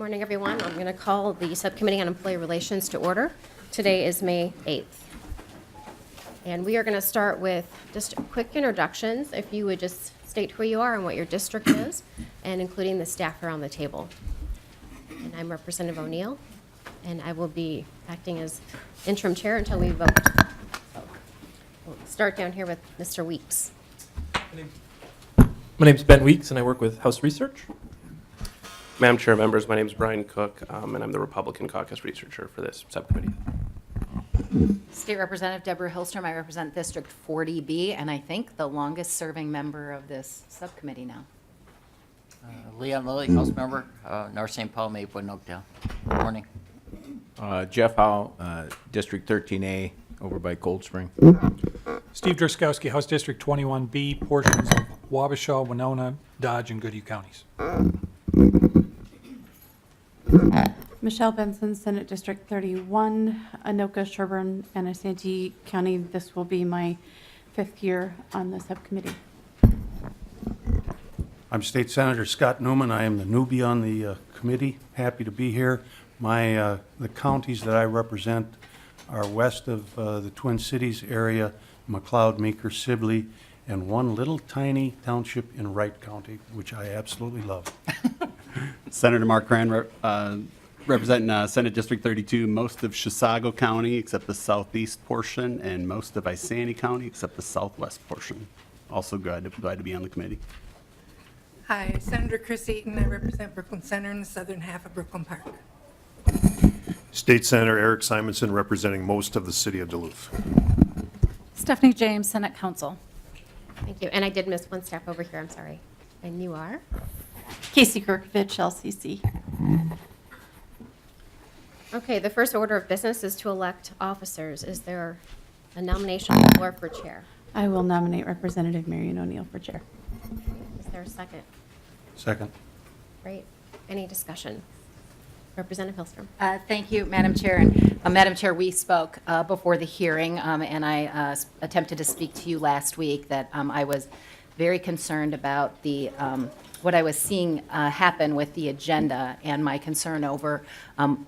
Morning, everyone. I'm going to call the Subcommittee on Employee Relations to order. Today is May 8th. And we are going to start with just quick introductions. If you would just state who you are and what your district is, and including the staff around the table. And I'm Representative O'Neill, and I will be acting as interim chair until we vote. So we'll start down here with Mr. Weeks. My name is Ben Weeks, and I work with House Research. Madam Chair, members, my name is Brian Cook, and I'm the Republican Caucus researcher for this subcommittee. State Representative Deborah Hillstrom. I represent District 40B, and I think the longest-serving member of this subcommittee now. Leon Lilly, House Member, North St. Paul, Maplewood, and Oakdale. Good morning. Jeff Howe, District 13A, over by Cold Spring. Steve Druskowski, House District 21B, portions of Wabasha, Winona, Dodge, and Goodhue counties. Michelle Benson, Senate District 31, Anoka, Sherburne, and Asante County. This will be my 5th year on the subcommittee. I'm State Senator Scott Newman. I am the newbie on the committee. Happy to be here. The counties that I represent are west of the Twin Cities area, McLeod, Meeker, Sibley, and one little tiny township in Wright County, which I absolutely love. Senator Mark Cran, representing Senate District 32, most of Chisago County except the southeast portion, and most of Isani County except the southwest portion. Also glad to be on the committee. Hi, Senator Chris Eaton. I represent Brooklyn Center in the southern half of Brooklyn Park. State Senator Eric Simonson, representing most of the city of Duluth. Stephanie James, Senate Counsel. Thank you. And I did miss one staff over here. I'm sorry. And you are? Casey Kirkovich, LCC. Okay, the first order of business is to elect officers. Is there a nomination on the floor for chair? I will nominate Representative Marion O'Neill for chair. Is there a second? Second. Great. Any discussion? Representative Hillstrom. Thank you, Madam Chair. And Madam Chair, we spoke before the hearing, and I attempted to speak to you last week that I was very concerned about the what I was seeing happen with the agenda and my concern over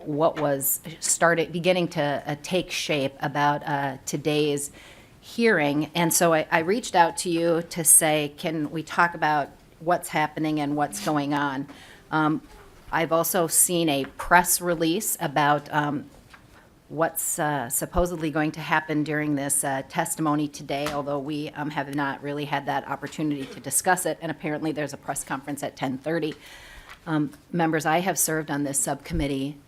what was beginning to take shape about today's hearing. And so I reached out to you to say, can we talk about what's happening and what's going on? I've also seen a press release about what's supposedly going to happen during this testimony today, although we have not really had that opportunity to discuss it, and apparently there's a press conference at 10:30. Members, I have served on this subcommittee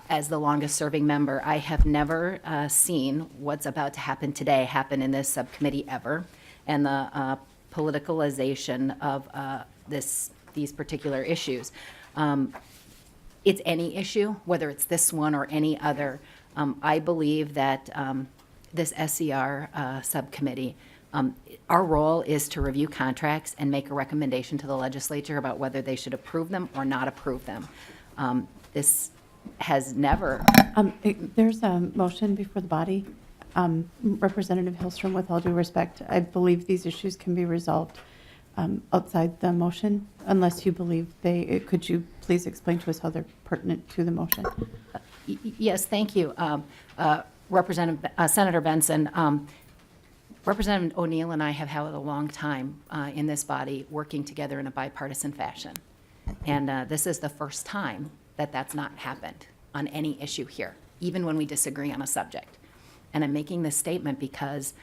as the longest-serving member. I have never seen what's about to happen today happen in this subcommittee ever, and the politicalization of these particular issues. It's any issue, whether it's this one or any other. I believe that this SER subcommittee, our role is to review contracts and make a recommendation to the legislature about whether they should approve them or not approve them. This has never. There's a motion before the body. Representative Hillstrom, with all due respect, I believe these issues can be resolved outside the motion, unless you believe could you please explain to us how they're pertinent to the motion? Yes, thank you, Senator Benson. Representative O'Neill and I have had a long time in this body working together in a bipartisan fashion. And this is the first time that that's not happened on any issue here, even when we disagree on a subject. And I'm making this statement because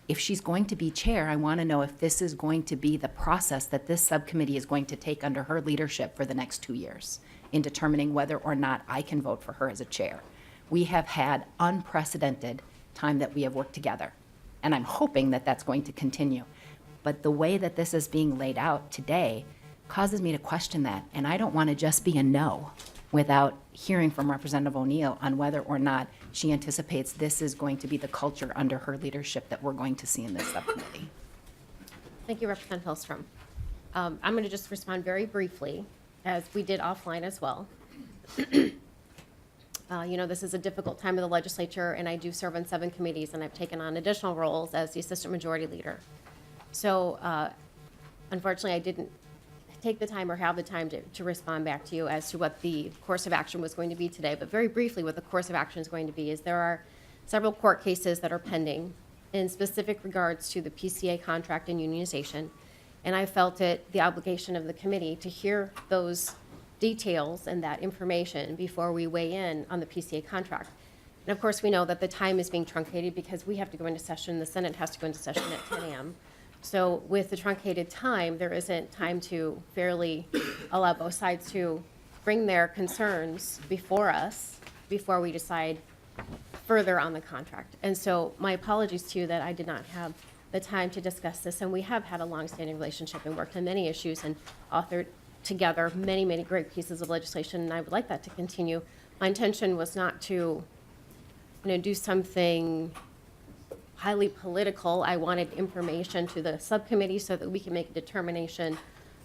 if she's going to be chair, I want to know if this is going to be the process that this subcommittee is going to take under her leadership for the next 2 years in determining whether or not I can vote for her as a chair. We have had unprecedented time that we have worked together, and I'm hoping that that's going to continue. But the way that this is being laid out today causes me to question that, and I don't want to just be a no without hearing from Representative O'Neill on whether or not she anticipates this is going to be the culture under her leadership that we're going to see in this subcommittee. Thank you, Representative Hillstrom. I'm going to just respond very briefly, as we did offline as well. This is a difficult time of the legislature, and I do serve on 7 committees, and I've taken on additional roles as the Assistant Majority Leader. So, unfortunately, I didn't take the time or have the time to respond back to you as to what the course of action was going to be today. But very briefly, what the course of action is going to be is there are several court cases that are pending in specific regards to the PCA contract and unionization. And I felt it the obligation of the committee to hear those details and that information before we weigh in on the PCA contract. And of course, we know that the time is being truncated because we have to go into session, the Senate has to go into session at 10 a.m. So with the truncated time, there isn't time to fairly allow both sides to bring their concerns before us, before we decide further on the contract. And so my apologies to you that I did not have the time to discuss this. And we have had a longstanding relationship and worked on many issues and authored together many, many great pieces of legislation. And I would like that to continue. My intention was not to, do something highly political. I wanted information to the subcommittee so that we can make a determination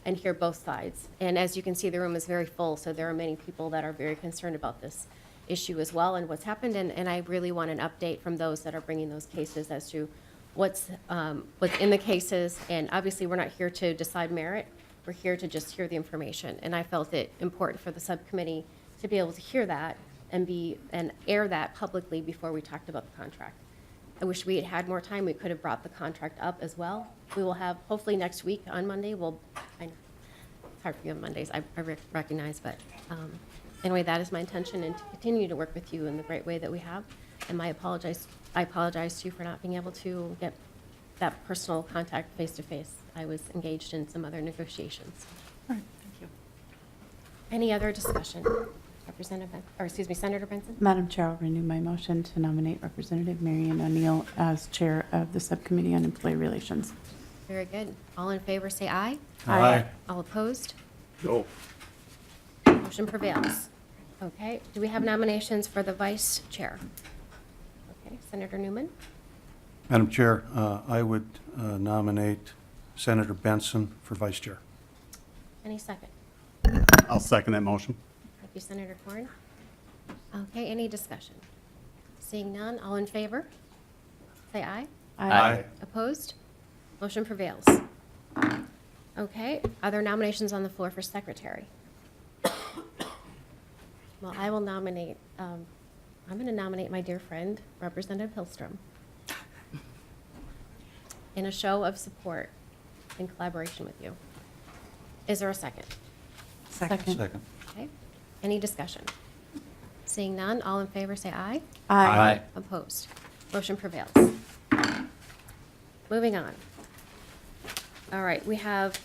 and hear both sides. And as you can see, the room is very full, so there are many people that are very concerned about this issue as well and what's happened. And I really want an update from those that are bringing those cases as to what's in the cases. And obviously, we're not here to decide merit. We're here to just hear the information. And I felt it important for the subcommittee to be able to hear that and air that publicly before we talked about the contract. I wish we had had more time. We could have brought the contract up as well. We will have, hopefully next week on Monday, I know it's hard for you on Mondays, I recognize, but anyway, that is my intention, and to continue to work with you in the great way that we have. And I apologize to you for not being able to get that personal contact face-to-face. I was engaged in some other negotiations. All right, thank you. Any other discussion? Senator Benson? Madam Chair, I'll renew my motion to nominate Representative Marion O'Neill as Chair of the Subcommittee on Employee Relations. Very good. All in favor, say aye. Aye. All opposed? No. Motion prevails. Okay, do we have nominations for the Vice Chair? Okay, Senator Newman? Madam Chair, I would nominate Senator Benson for Vice Chair. Any second? I'll second that motion. Thank you, Senator Corn. Okay, any discussion? Seeing none, all in favor? Say aye. Aye. Opposed? Motion prevails. Okay, are there nominations on the floor for Secretary? Well, I will nominate, I'm going to nominate my dear friend, Representative Hillstrom, in a show of support in collaboration with you. Is there a second? Second. Second. Okay, any discussion? Seeing none, all in favor say aye. Aye. Opposed? Motion prevails. Moving on. All right, we have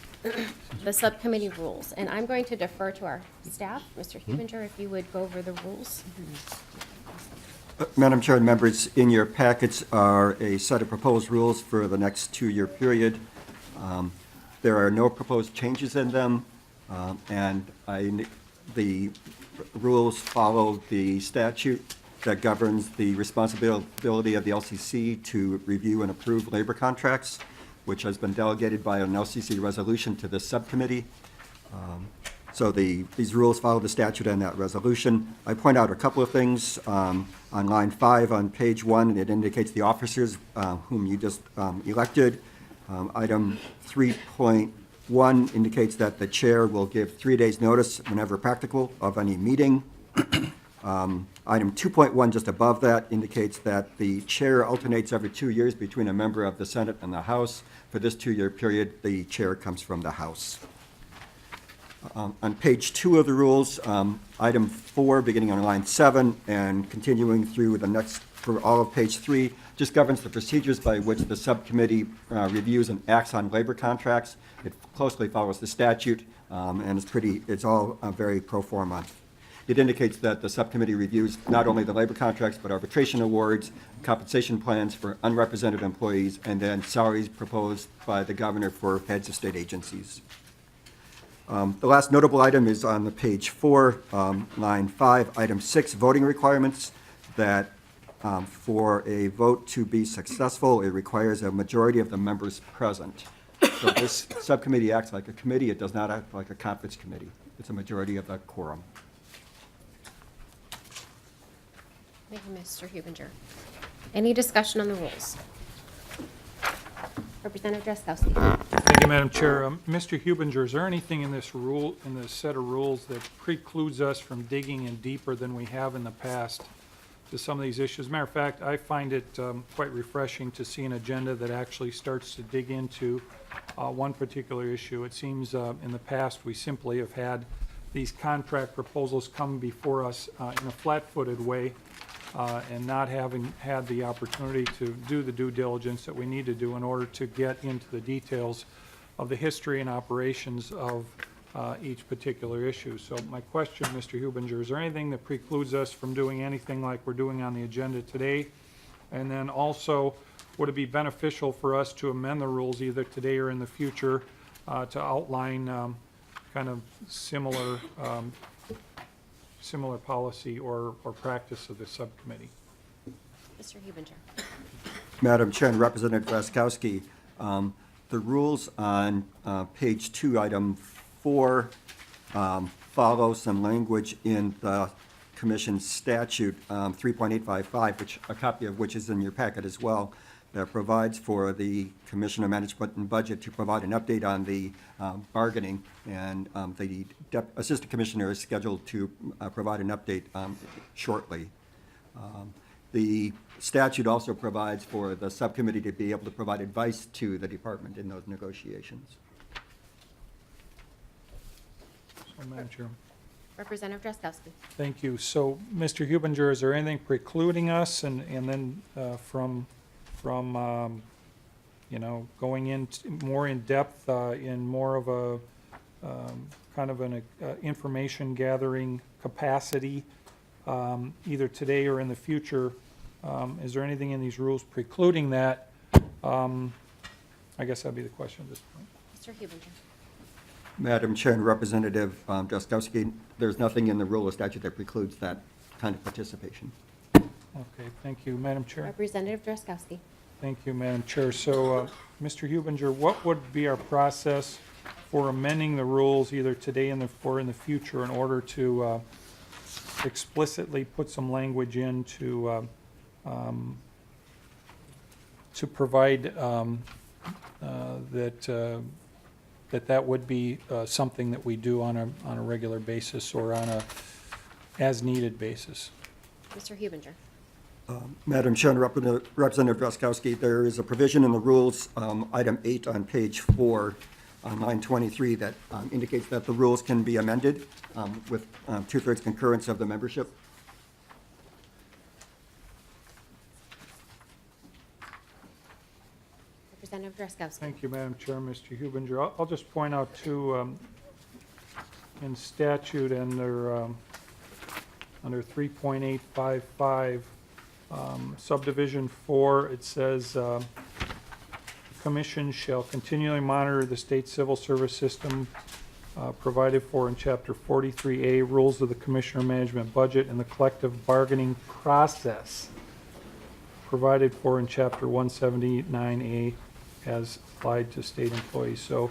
the subcommittee rules, and I'm going to defer to our staff. Mr. Hubinger, if you would go over the rules. Madam Chair and members, in your packets are a set of proposed rules for the next two-year period. There are no proposed changes in them, and the rules follow the statute that governs the responsibility of the LCC to review and approve labor contracts, which has been delegated by an LCC resolution to the subcommittee. So these rules follow the statute and that resolution. I point out a couple of things. On line 5 on page 1, it indicates the officers whom you just elected. Item 3.1 indicates that the chair will give 3 days' notice whenever practical of any meeting. Item 2.1, just above that, indicates that the chair alternates every 2 years between a member of the Senate and the House. For this 2-year period, the chair comes from the House. On page 2 of the rules, item 4, beginning on line 7 and continuing through the next, for all of page 3, just governs the procedures by which the subcommittee reviews and acts on labor contracts. It closely follows the statute, and it's all very pro forma. It indicates that the subcommittee reviews not only the labor contracts, but arbitration awards, compensation plans for unrepresented employees, and then salaries proposed by the governor for heads of state agencies. The last notable item is on the page 4, line 5, item 6, voting requirements, that for a vote to be successful, it requires a majority of the members present. So this subcommittee acts like a committee. It does not act like a conference committee. It's a majority of the quorum. Thank you, Mr. Hubinger. Any discussion on the rules? Representative Drazkowski. Thank you, Madam Chair. Mr. Hubinger, is there anything in this rule, in this set of rules that precludes us from digging in deeper than we have in the past to some of these issues? As a matter of fact, I find it quite refreshing to see an agenda that actually starts to dig into one particular issue. It seems in the past we simply have had these contract proposals come before us in a flat-footed way and not having had the opportunity to do the due diligence that we need to do in order to get into the details of the history and operations of each particular issue. So my question, Mr. Hubinger, is there anything that precludes us from doing anything like we're doing on the agenda today? And then also, would it be beneficial for us to amend the rules either today or in the future to outline kind of similar policy or practice of the subcommittee? Mr. Hubinger. Madam Chair and Representative Drazkowski, the rules on page 2, item 4, follow some language in the Commission statute 3.855, which a copy of which is in your packet as well, that provides for the Commission on Management and Budget to provide an update on the bargaining, and the Assistant Commissioner is scheduled to provide an update shortly. The statute also provides for the subcommittee to be able to provide advice to the department in those negotiations. So, Madam Chair. Representative Drazkowski. Thank you. So, Mr. Hubinger, is there anything precluding us and then from you know, going in more in depth in more of a kind of an information gathering capacity either today or in the future? Is there anything in these rules precluding that? I guess that'd be the question at this point. Mr. Hubinger. Madam Chair and Representative Drazkowski, there's nothing in the rule or statute that precludes that kind of participation. Okay, thank you, Madam Chair. Representative Drazkowski. Thank you, Madam Chair. So, Mr. Hubinger, what would be our process for amending the rules either today or in the future in order to explicitly put some language in to provide that would be something that we do on a regular basis or on a as-needed basis? Mr. Hubinger. Madam Chair and Representative Drazkowski, there is a provision in the rules, item 8 on page 4, on line 23, that indicates that the rules can be amended with two-thirds concurrence of the membership. Representative Drazkowski. Thank you, Madam Chair. Mr. Hubinger, I'll just point out too, in statute under 3.855, subdivision 4, it says, Commission shall continually monitor the state civil service system provided for in Chapter 43A, Rules of the Commissioner Management Budget, and the collective bargaining process provided for in Chapter 179A as applied to state employees. So,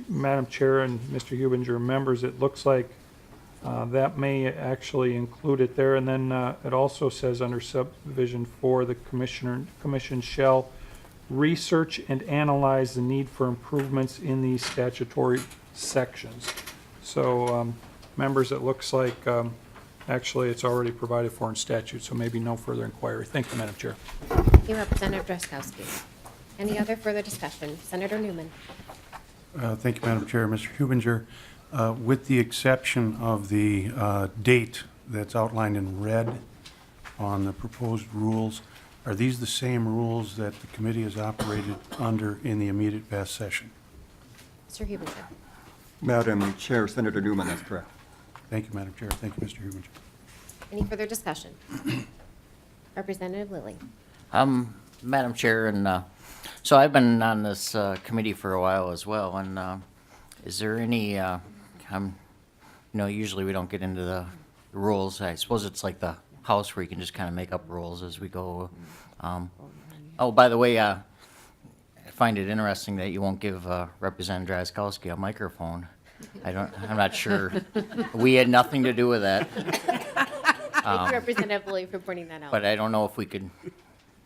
Madam Chair and Mr. Hubinger, members, it looks like that may actually include it there. And then it also says under subdivision 4, the commission shall research and analyze the need for improvements in these statutory sections. So, members, it looks like actually it's already provided for in statute, so maybe no further inquiry. Thank you, Madam Chair. Thank you, Representative Drazkowski. Any other further discussion? Senator Newman. Thank you, Madam Chair. Mr. Hubinger, with the exception of the date that's outlined in red on the proposed rules, are these the same rules that the committee has operated under in the immediate past session? Mr. Hubinger. Madam Chair, Senator Newman, that's correct. Thank you, Madam Chair. Thank you, Mr. Hubinger. Any further discussion? Representative Lilly. Madam Chair, and so I've been on this committee for a while as well, and is there any, usually we don't get into the rules. I suppose it's like the House where you can just kind of make up rules as we go. Oh, by the way, I find it interesting that you won't give Representative Drazkowski a microphone. I'm not sure. We had nothing to do with that. Thank you, Representative Lilly, for pointing that out. But I don't know if we could,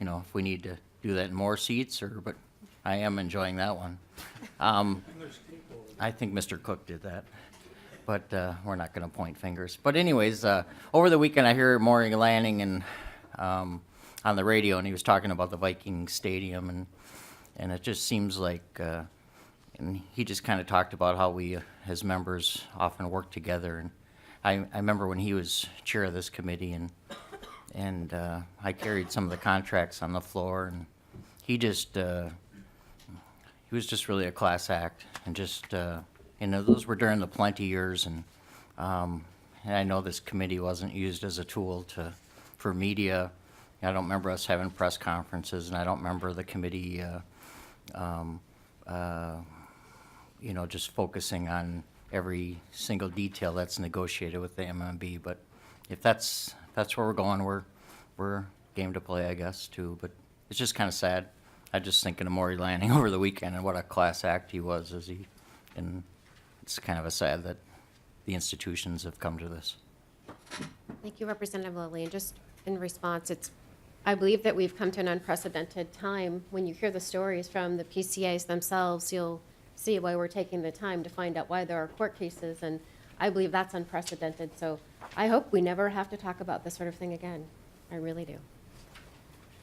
if we need to do that in more seats but I am enjoying that one. I think Mr. Cook did that, but we're not going to point fingers. But anyways, over the weekend, I heard Maury Lanning and on the radio, and he was talking about the Viking Stadium, and it just seems like, and he just kind of talked about how we, as members, often work together. And I remember when he was chair of this committee, and I carried some of the contracts on the floor, and he was just really a class act, and just, those were during the plenty years, and I know this committee wasn't used as a tool for media. I don't remember us having press conferences, and I don't remember the committee, just focusing on every single detail that's negotiated with the MMB. But if that's where we're going, we're game to play, I guess, too. But it's just kind of sad. I just thinking of Maury Lanning over the weekend and what a class act he was, and it's kind of a sad that the institutions have come to this. Thank you, Representative Lilly. And just in response, I believe that we've come to an unprecedented time. When you hear the stories from the PCAs themselves, you'll see why we're taking the time to find out why there are court cases, and I believe that's unprecedented. So I hope we never have to talk about this sort of thing again. I really do.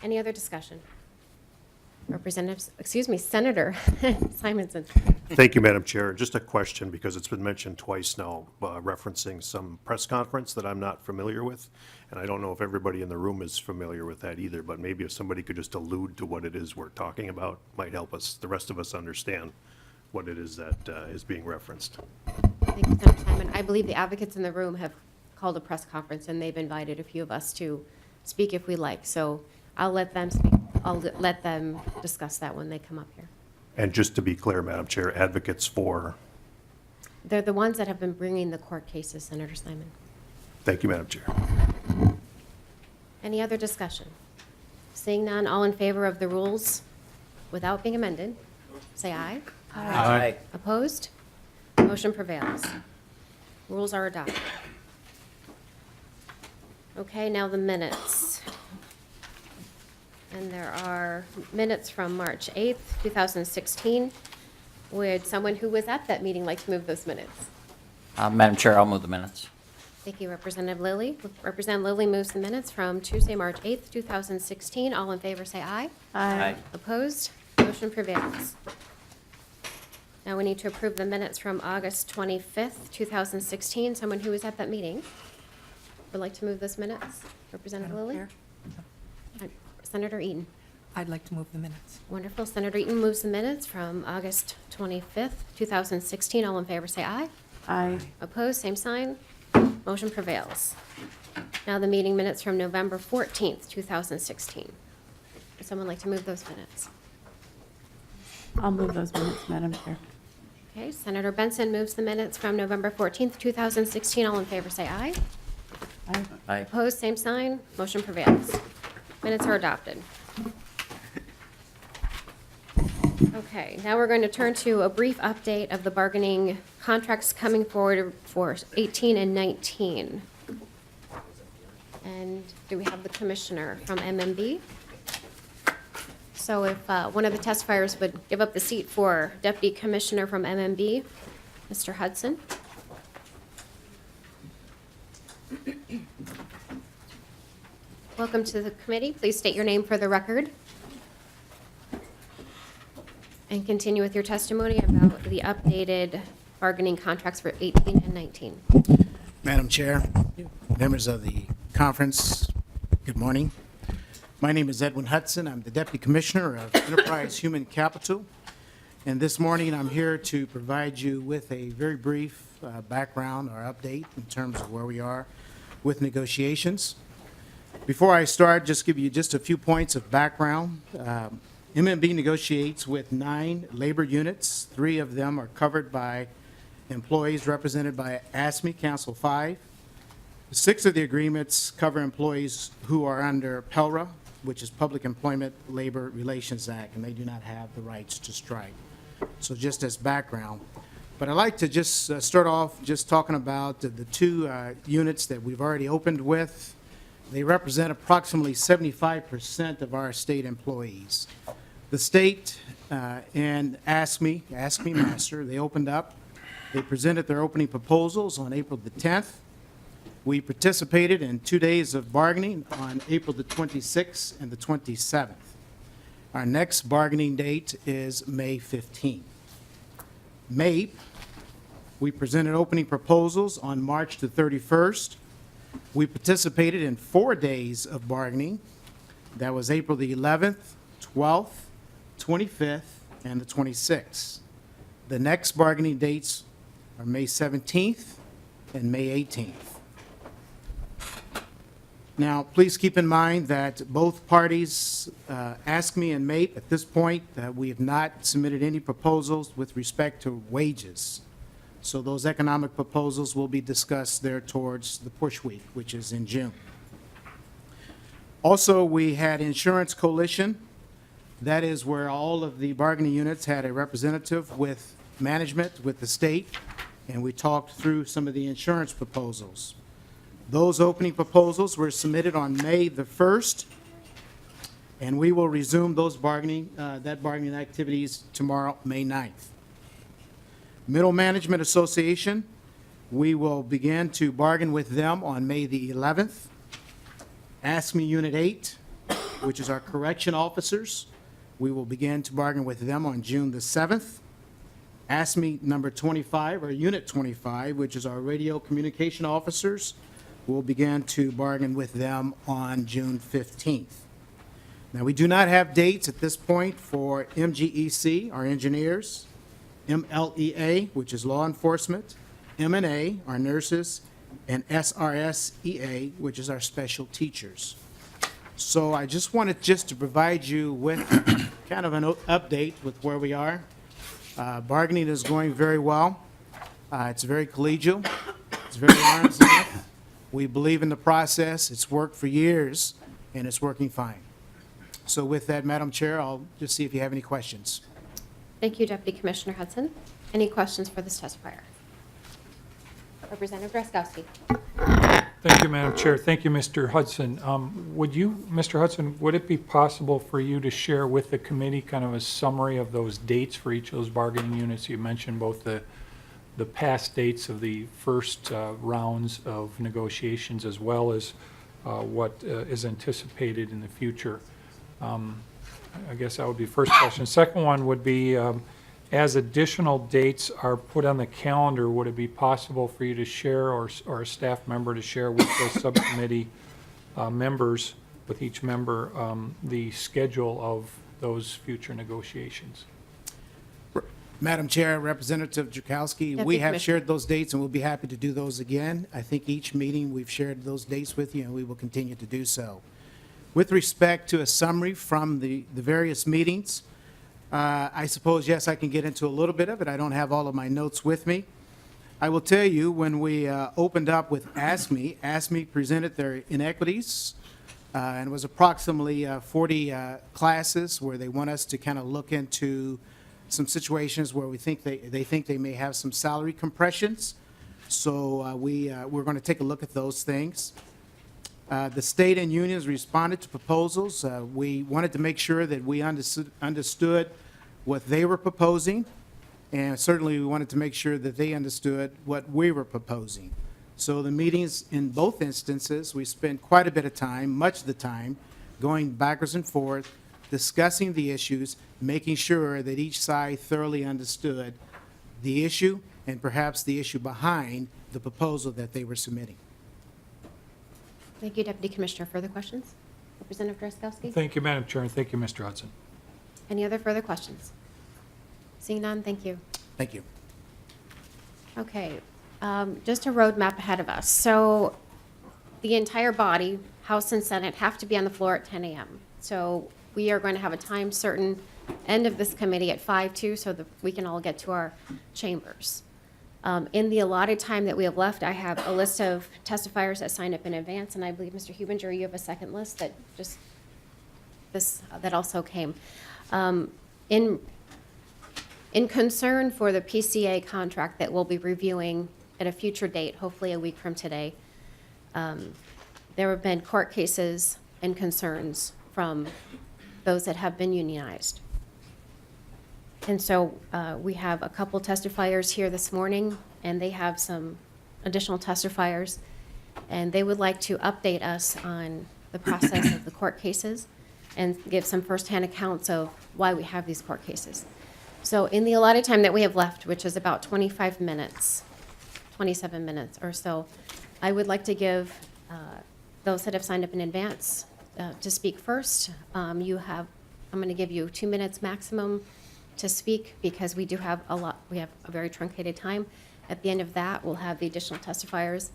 Any other discussion? Senator Simonson. Thank you, Madam Chair. Just a question, because it's been mentioned twice now, referencing some press conference that I'm not familiar with. And I don't know if everybody in the room is familiar with that either, but maybe if somebody could just allude to what it is we're talking about, might help us, the rest of us, understand what it is that is being referenced. Thank you, Senator Simon. I believe the advocates in the room have called a press conference, and they've invited a few of us to speak if we like. So I'll let them speak. I'll let them discuss that when they come up here. And just to be clear, Madam Chair, advocates for? They're the ones that have been bringing the court cases, Senator Simon. Thank you, Madam Chair. Any other discussion? Seeing none, all in favor of the rules without being amended, say aye. Aye. Opposed? Motion prevails. Rules are adopted. Okay, now the minutes. And there are minutes from March 8th, 2016. Would someone who was at that meeting like to move those minutes? Madam Chair, I'll move the minutes. Thank you, Representative Lilly. Representative Lilly moves the minutes from Tuesday, March 8th, 2016. All in favor, say aye. Aye. Opposed? Motion prevails. Now we need to approve the minutes from August 25th, 2016. Someone who was at that meeting would like to move those minutes? Representative Lilly? Chair, Senator Eaton. I'd like to move the minutes. Wonderful. Senator Eaton moves the minutes from August 25th, 2016. All in favor, say aye. Aye. Opposed, same sign. Motion prevails. Now the meeting minutes from November 14th, 2016. Would someone like to move those minutes? I'll move those minutes, Madam Chair. Okay, Senator Benson moves the minutes from November 14th, 2016. All in favor, say aye. Aye. Aye. Opposed, same sign. Motion prevails. Minutes are adopted. Okay, now we're going to turn to a brief update of the bargaining contracts coming forward for 18 and 19. And do we have the commissioner from MMB? So if one of the testifiers would give up the seat for Deputy Commissioner from MMB, Mr. Hudson. Welcome to the committee. Please state your name for the record. And continue with your testimony about the updated bargaining contracts for 18 and 19. Madam Chair, members of the conference, good morning. My name is Edwin Hudson. I'm the Deputy Commissioner of Enterprise Human Capital. And this morning, I'm here to provide you with a very brief background or update in terms of where we are with negotiations. Before I start, just give you just a few points of background. MMB negotiates with 9 labor units. 3 of them are covered by employees represented by ASME Council 5. 6 of the agreements cover employees who are under PELRA, which is Public Employment Labor Relations Act, and they do not have the rights to strike. So just as background. But I'd like to just start off just talking about the 2 units that we've already opened with. They represent approximately 75% of our state employees. The state and Ask Me Master, they opened up. They presented their opening proposals on April the 10th. We participated in 2 days of bargaining on April the 26th and the 27th. Our next bargaining date is May 15th. MAPE, we presented opening proposals on March the 31st. We participated in 4 days of bargaining. That was April the 11th, 12th, 25th, and the 26th. The next bargaining dates are May 17th and May 18th. Now, please keep in mind that both parties, Ask Me and MAPE, at this point, we have not submitted any proposals with respect to wages. So those economic proposals will be discussed there towards the push week, which is in June. Also, we had Insurance Coalition. That is where all of the bargaining units had a representative with management, with the state, and we talked through some of the insurance proposals. Those opening proposals were submitted on May the 1st, and we will resume those bargaining activities tomorrow, May 9th. Middle Management Association, we will begin to bargain with them on May the 11th. Ask Me Unit 8, which is our correction officers, we will begin to bargain with them on June the 7th. Ask Me number 25, or Unit 25, which is our radio communication officers, we'll begin to bargain with them on June 15th. Now, we do not have dates at this point for MGEC, our engineers, MLEA, which is law enforcement, M&A, our nurses, and SRSEA, which is our special teachers. So I just wanted to provide you with kind of an update with where we are. Bargaining is going very well. It's very collegial. It's very arm's length. We believe in the process. It's worked for years, and it's working fine. So with that, Madam Chair, I'll just see if you have any questions. Thank you, Deputy Commissioner Hudson. Any questions for this testifier? Representative Drazkowski. Thank you, Madam Chair. Thank you, Mr. Hudson. Mr. Hudson, would it be possible for you to share with the committee kind of a summary of those dates for each of those bargaining units? You mentioned both the past dates of the first rounds of negotiations as well as what is anticipated in the future. I guess that would be first question. Second one would be, as additional dates are put on the calendar, would it be possible for you to share or a staff member to share with the subcommittee members, with each member, the schedule of those future negotiations? Madam Chair, Representative Drazkowski, we have shared those dates, and we'll be happy to do those again. I think each meeting we've shared those dates with you, and we will continue to do so. With respect to a summary from the various meetings, I suppose, yes, I can get into a little bit of it. I don't have all of my notes with me. I will tell you, when we opened up with Ask Me presented their inequities, and it was approximately 40 classes where they want us to kind of look into some situations where we think they think they may have some salary compressions. So we're going to take a look at those things. The state and unions responded to proposals. We wanted to make sure that we understood what they were proposing, and certainly we wanted to make sure that they understood what we were proposing. So the meetings in both instances, we spent quite a bit of time, much of the time, going backwards and forth, discussing the issues, making sure that each side thoroughly understood the issue and perhaps the issue behind the proposal that they were submitting. Thank you, Deputy Commissioner. Further questions? Representative Drazkowski. Thank you, Madam Chair, and thank you, Mr. Hudson. Any other further questions? Seeing none, thank you. Thank you. Okay, just a roadmap ahead of us. So the entire body, House and Senate, have to be on the floor at 10 a.m. So we are going to have a time certain end of this committee at 5:02 so that we can all get to our chambers. In the allotted time that we have left, I have a list of testifiers that signed up in advance, and I believe, Mr. Hubinger, you have a second list that just that also came. In concern for the PCA contract that we'll be reviewing at a future date, hopefully a week from today, there have been court cases and concerns from those that have been unionized. And so we have a couple testifiers here this morning, and they have some additional testifiers, and they would like to update us on the process of the court cases and give some firsthand accounts of why we have these court cases. So in the allotted time that we have left, which is about 25 minutes, 27 minutes or so, I would like to give those that have signed up in advance to speak first. I'm going to give you 2 minutes maximum to speak because we do have we have a very truncated time. At the end of that, we'll have the additional testifiers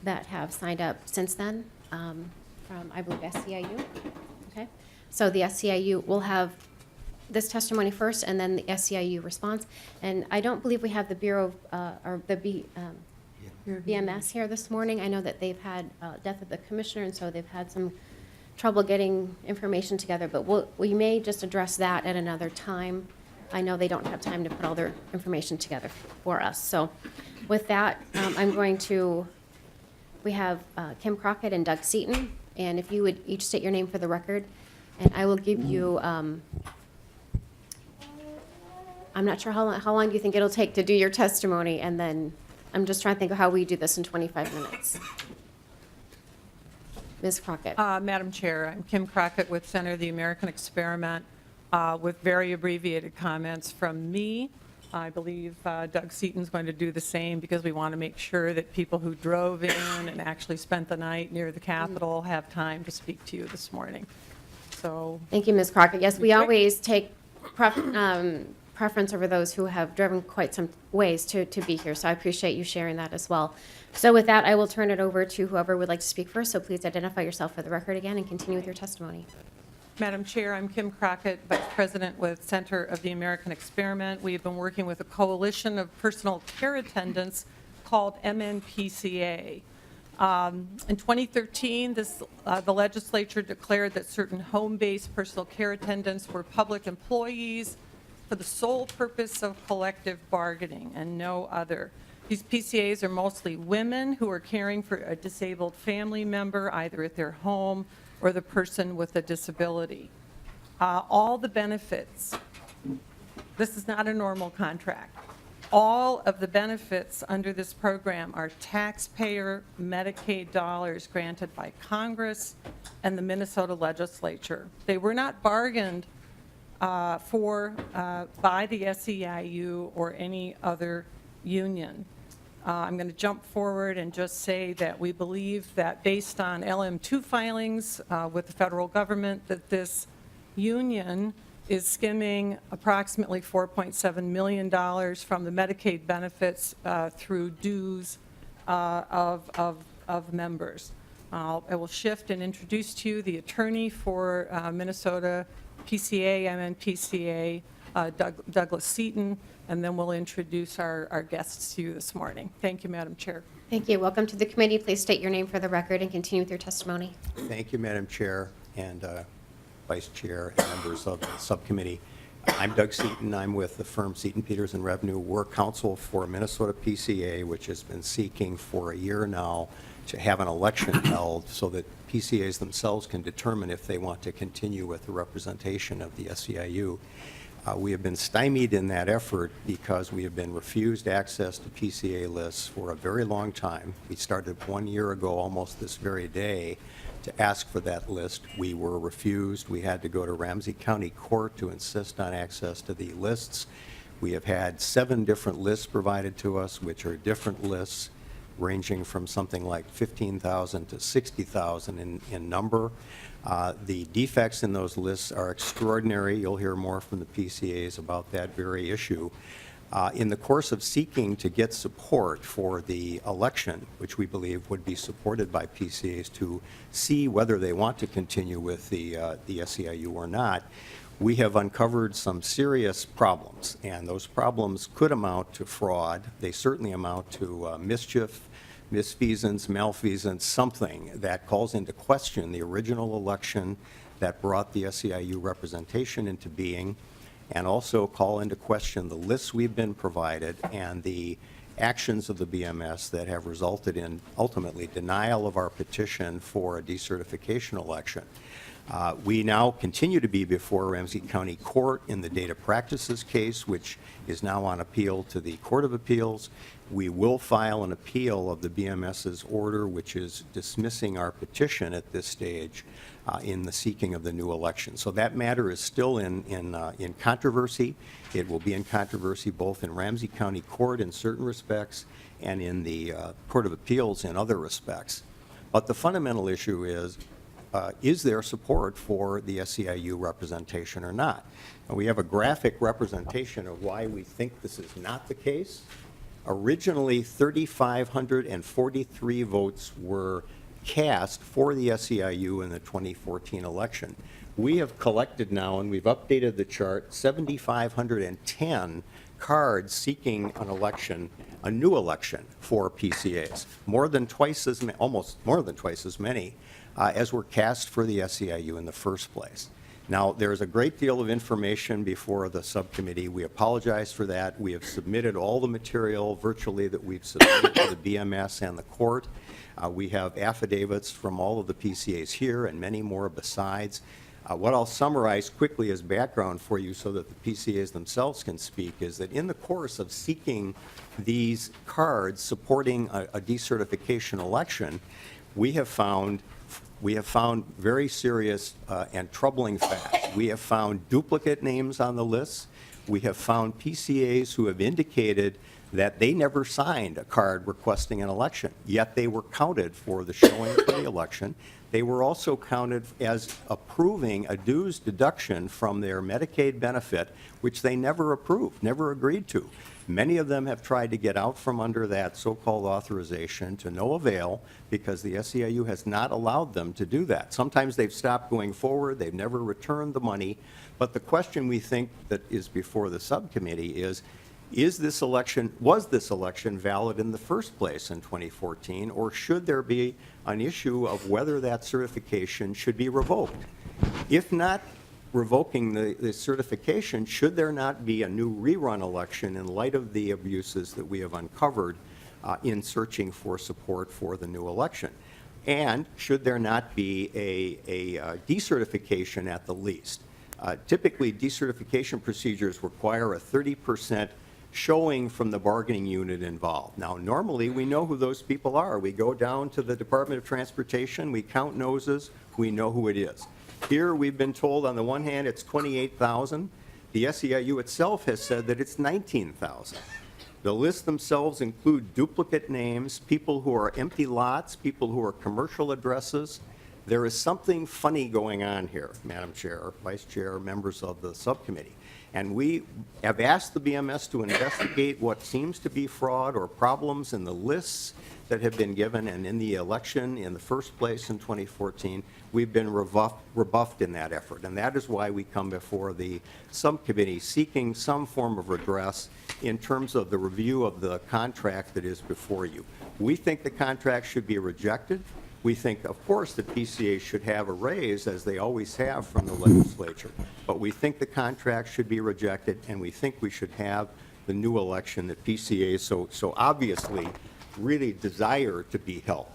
that have signed up since then from, I believe, SCIU. Okay, so the SCIU will have this testimony first and then the SCIU response. And I don't believe we have the Bureau or the BMS here this morning. I know that they've had death of the commissioner, and so they've had some trouble getting information together, but we may just address that at another time. I know they don't have time to put all their information together for us. So with that, we have Kim Crockett and Doug Seaton, and if you would each state your name for the record, and I will give you, I'm not sure how long do you think it'll take to do your testimony, and then I'm just trying to think of how we do this in 25 minutes. Ms. Crockett. Madam Chair, I'm Kim Crockett with Center of the American Experiment with very abbreviated comments from me. I believe Doug Seaton's going to do the same because we want to make sure that people who drove in and actually spent the night near the Capitol have time to speak to you this morning. So. Thank you, Ms. Crockett. Yes, we always take preference over those who have driven quite some ways to be here, so I appreciate you sharing that as well. So with that, I will turn it over to whoever would like to speak first, so please identify yourself for the record again and continue with your testimony. Madam Chair, I'm Kim Crockett, Vice President with Center of the American Experiment. We have been working with a coalition of personal care attendants called MNPCA. In 2013, the legislature declared that certain home-based personal care attendants were public employees for the sole purpose of collective bargaining and no other. These PCAs are mostly women who are caring for a disabled family member, either at their home or the person with a disability. All the benefits, this is not a normal contract. All of the benefits under this program are taxpayer Medicaid dollars granted by Congress and the Minnesota legislature. They were not bargained for by the SEIU or any other union. I'm going to jump forward and just say that we believe that based on LM2 filings with the federal government, that this union is skimming approximately $4.7 million from the Medicaid benefits through dues of members. I will shift and introduce to you the attorney for Minnesota PCA, MNPCA, Douglas Seaton, and then we'll introduce our guests to you this morning. Thank you, Madam Chair. Thank you. Welcome to the committee. Please state your name for the record and continue with your testimony. Thank you, Madam Chair and Vice Chair and members of the subcommittee. I'm Doug Seaton. I'm with the firm Seaton, Peters and Revenue. We're counsel for Minnesota PCA, which has been seeking for a year now to have an election held so that PCAs themselves can determine if they want to continue with the representation of the SEIU. We have been stymied in that effort because we have been refused access to PCA lists for a very long time. We started 1 year ago, almost this very day, to ask for that list. We were refused. We had to go to Ramsey County Court to insist on access to the lists. We have had 7 different lists provided to us, which are different lists ranging from something like 15,000 to 60,000 in number. The defects in those lists are extraordinary. You'll hear more from the PCAs about that very issue. In the course of seeking to get support for the election, which we believe would be supported by PCAs to see whether they want to continue with the SEIU or not, we have uncovered some serious problems, and those problems could amount to fraud. They certainly amount to mischief, misfeasance, malfeasance, something that calls into question the original election that brought the SEIU representation into being, and also call into question the lists we've been provided and the actions of the BMS that have resulted in ultimately denial of our petition for a decertification election. We now continue to be before Ramsey County Court in the data practices case, which is now on appeal to the Court of Appeals. We will file an appeal of the BMS's order, which is dismissing our petition at this stage in the seeking of the new election. So that matter is still in controversy. It will be in controversy both in Ramsey County Court in certain respects and in the Court of Appeals in other respects. But the fundamental issue is there support for the SEIU representation or not? And we have a graphic representation of why we think this is not the case. Originally, 3,543 votes were cast for the SEIU in the 2014 election. We have collected now, and we've updated the chart, 7,510 cards seeking an election, a new election for PCAs, almost more than twice as many as were cast for the SEIU in the first place. Now, there's a great deal of information before the subcommittee. We apologize for that. We have submitted all the material virtually that we've submitted to the BMS and the court. We have affidavits from all of the PCAs here and many more besides. What I'll summarize quickly as background for you so that the PCAs themselves can speak is that in the course of seeking these cards supporting a decertification election, we have found very serious and troubling facts. We have found duplicate names on the lists. We have found PCAs who have indicated that they never signed a card requesting an election, yet they were counted for the showing for the election. They were also counted as approving a dues deduction from their Medicaid benefit, which they never approved, never agreed to. Many of them have tried to get out from under that so-called authorization to no avail because the SEIU has not allowed them to do that. Sometimes they've stopped going forward, they've never returned the money, but the question we think that is before the subcommittee was this election valid in the first place in 2014, or should there be an issue of whether that certification should be revoked? If not revoking the certification, should there not be a new rerun election in light of the abuses that we have uncovered in searching for support for the new election? And should there not be a decertification at the least? Typically, decertification procedures require a 30% showing from the bargaining unit involved. Now, normally, we know who those people are. We go down to the Department of Transportation, we count noses, we know who it is. Here, we've been told on the one hand it's 28,000. The SEIU itself has said that it's 19,000. The lists themselves include duplicate names, people who are empty lots, people who are commercial addresses. There is something funny going on here, Madam Chair, Vice Chair, members of the subcommittee. And we have asked the BMS to investigate what seems to be fraud or problems in the lists that have been given, and in the election in the first place in 2014, we've been rebuffed in that effort. And that is why we come before the subcommittee seeking some form of redress in terms of the review of the contract that is before you. We think the contract should be rejected. We think, of course, that PCAs should have a raise, as they always have from the legislature. But we think the contract should be rejected, and we think we should have the new election that PCAs so obviously really desire to be held.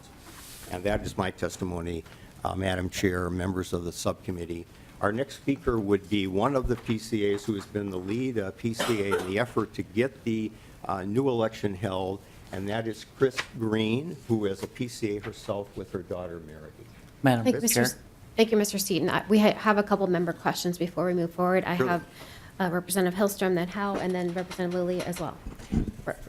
And that is my testimony, Madam Chair, members of the subcommittee. Our next speaker would be one of the PCAs who has been the lead PCA in the effort to get the new election held, and that is Chris Green, who is a PCA herself with her daughter, Mary. Madam Thank you, Chair. Thank you, Mr. Seaton. We have a couple member questions before we move forward. I Sure. have Representative Hillstrom, then Howe, and then Representative Lilly as well.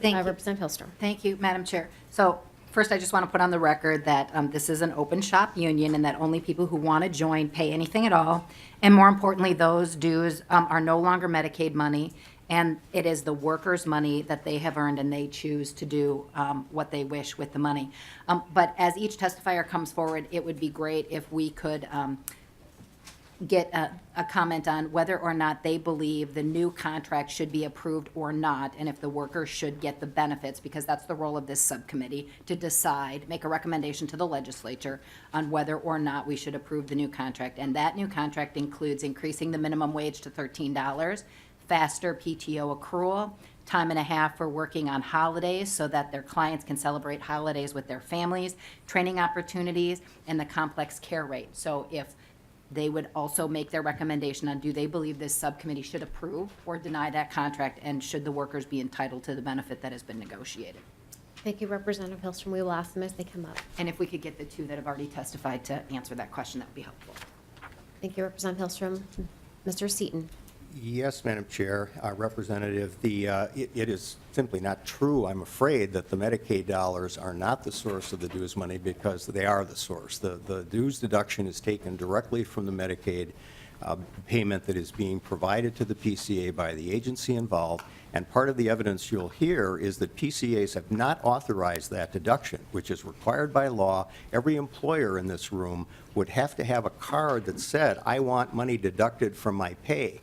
Thank you. Representative Hillstrom. Thank you, Madam Chair. So first, I just want to put on the record that this is an open shop union and that only people who want to join pay anything at all. And more importantly, those dues are no longer Medicaid money, and it is the workers' money that they have earned, and they choose to do what they wish with the money. But as each testifier comes forward, it would be great if we could get a comment on whether or not they believe the new contract should be approved or not, and if the workers should get the benefits, because that's the role of this subcommittee, to decide, make a recommendation to the legislature on whether or not we should approve the new contract. And that new contract includes increasing the minimum wage to $13, faster PTO accrual, time and a half for working on holidays so that their clients can celebrate holidays with their families, training opportunities, and the complex care rate. So if They would also make their recommendation on do they believe this subcommittee should approve or deny that contract, and should the workers be entitled to the benefit that has been negotiated. Thank you, Representative Hillstrom. We will ask them as they come up. And if we could get the two that have already testified to answer that question, that would be helpful. Thank you, Representative Hillstrom. Mr. Seaton. Yes, Madam Chair, Representative, it is simply not true, I'm afraid, that the Medicaid dollars are not the source of the dues money, because they are the source. The dues deduction is taken directly from the Medicaid payment that is being provided to the PCA by the agency involved, and part of the evidence you'll hear is that PCAs have not authorized that deduction, which is required by law. Every employer in this room would have to have a card that said, I want money deducted from my pay.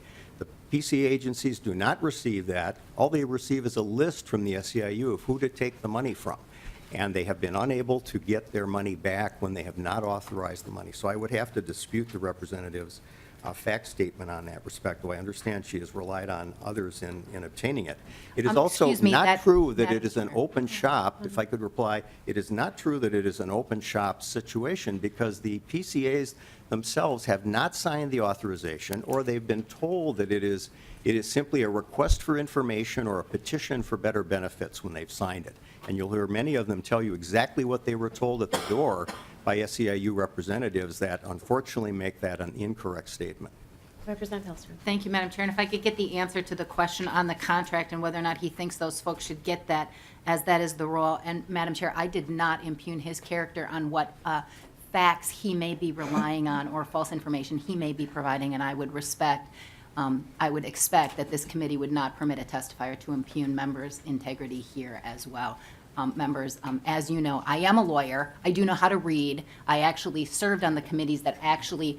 PCA agencies do not receive that. All they receive is a list from the SEIU of who to take the money from. And they have been unable to get their money back when they have not authorized the money. So I would have to dispute the representative's fact statement on that respect, though I understand she has relied on others in obtaining it. It is also Excuse me, not true that Madam it is an open shop. If I could reply, it is not true that it is an open shop situation, because the PCAs themselves have not signed the authorization, or they've been told that it is simply a request for information or a petition for better benefits when they've signed it. And you'll hear many of them tell you exactly what they were told at the door by SEIU representatives that unfortunately make that an incorrect statement. Representative Hillstrom. Thank you, Madam Chair. And if I could get the answer to the question on the contract and whether or not he thinks those folks should get that, as that is the role. And Madam Chair, I did not impugn his character on what facts he may be relying on or false information he may be providing, and I would expect that this committee would not permit a testifier to impugn members' integrity here as well. Members, as you know, I am a lawyer. I do know how to read. I actually served on the committees that actually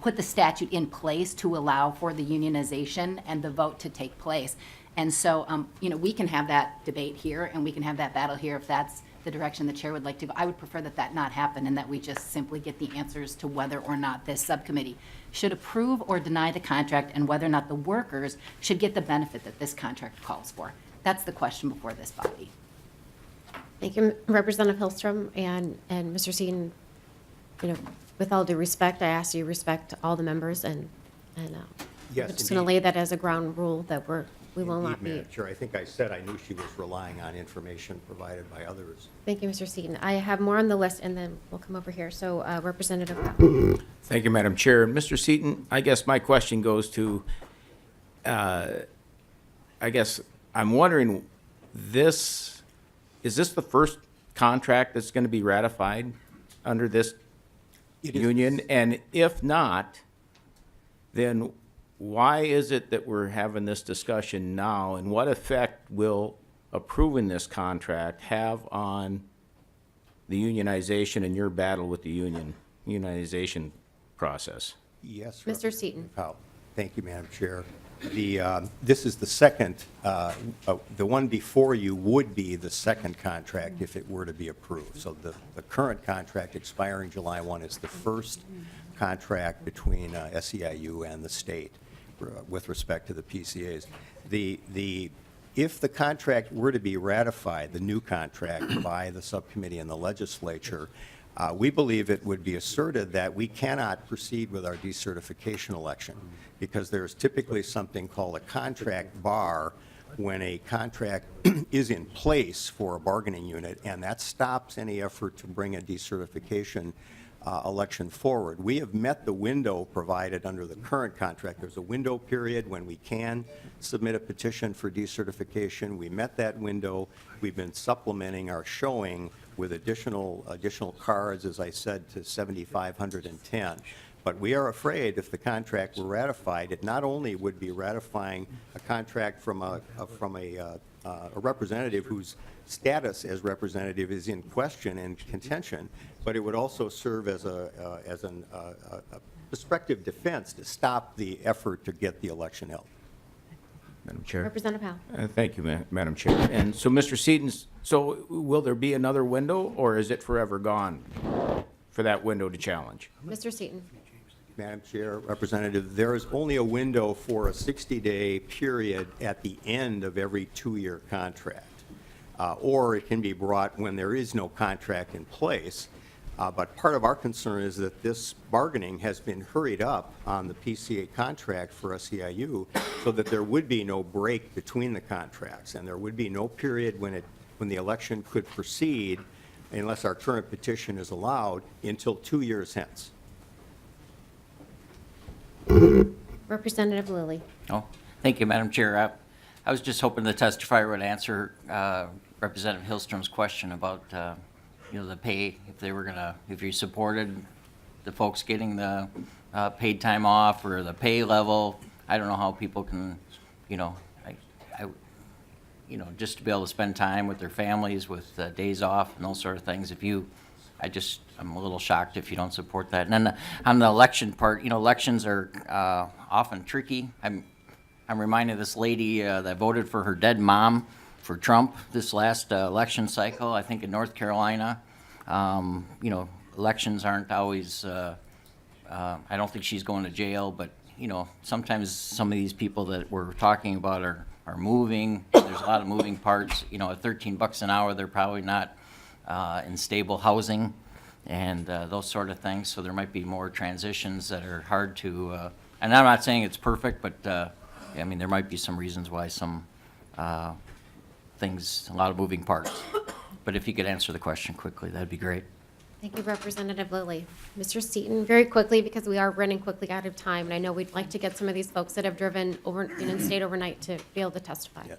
put the statute in place to allow for the unionization and the vote to take place. And so, we can have that debate here, and we can have that battle here if that's the direction the chair would like to go. I would prefer that that not happen, and that we just simply get the answers to whether or not this subcommittee should approve or deny the contract, and whether or not the workers should get the benefit that this contract calls for. That's the question before this body. Thank you, Representative Hillstrom and Mr. Seaton. With all due respect, I ask you respect all the members, and Yes, I'm just going to lay that as a ground rule that we will not be. Madam Chair, I think I said I knew she was relying on information provided by others. Thank you, Mr. Seaton. I have more on the list, and then we'll come over here. So, Representative Powell. Thank you, Madam Chair. Mr. Seaton, I guess my question goes to, I guess I'm wondering, is this the first contract that's going to be ratified under this union? And if not, then why is it that we're having this discussion now? And what effect will approving this contract have on the unionization and your battle with the unionization process? Yes. Mr. Seaton. Powell. Thank you, Madam Chair. This is the second, the one before you would be the second contract if it were to be approved. So the current contract expiring July 1 is the first contract between SEIU and the state with respect to the PCAs. If the contract were to be ratified, the new contract by the subcommittee and the legislature, we believe it would be asserted that we cannot proceed with our decertification election because there's typically something called a contract bar when a contract is in place for a bargaining unit, and that stops any effort to bring a decertification election forward. We have met the window provided under the current contract. There's a window period when we can submit a petition for decertification. We met that window. We've been supplementing our showing with additional cards, as I said, to 7,510. But we are afraid if the contract were ratified, it not only would be ratifying a contract from a representative whose status as representative is in question and contention, but it would also serve as a prospective defense to stop the effort to get the election held. Madam Chair. Representative Powell. Thank you, Madam Chair. And so, Mr. Seaton, so will there be another window, or is it forever gone for that window to challenge? Mr. Seaton. Madam Chair, Representative, there is only a window for a 60-day period at the end of every two-year contract, or it can be brought when there is no contract in place. But part of our concern is that this bargaining has been hurried up on the PCA contract for SEIU so that there would be no break between the contracts, and there would be no period when the election could proceed unless our current petition is allowed until 2 years hence. Representative Lilly. Oh, thank you, Madam Chair. I was just hoping the testifier would answer Representative Hillstrom's question about, the pay, if you supported the folks getting the paid time off or the pay level. I don't know how people can, just to be able to spend time with their families with days off and those sort of things. I'm a little shocked if you don't support that. And then on the election part, elections are often tricky. I'm reminded of this lady that voted for her dead mom for Trump this last election cycle, I think in North Carolina. Elections aren't always, I don't think she's going to jail, but, sometimes some of these people that we're talking about are moving. There's a lot of moving parts. At $13 an hour, they're probably not in stable housing and those sort of things. So there might be more transitions that are hard to, and I'm not saying it's perfect, but there might be some reasons why some things, a lot of moving parts. But if you could answer the question quickly, that'd be great. Thank you, Representative Lilly. Mr. Seaton, very quickly, because we are running quickly out of time, and I know we'd like to get some of these folks that have driven over and stayed overnight to be able to testify. Yes.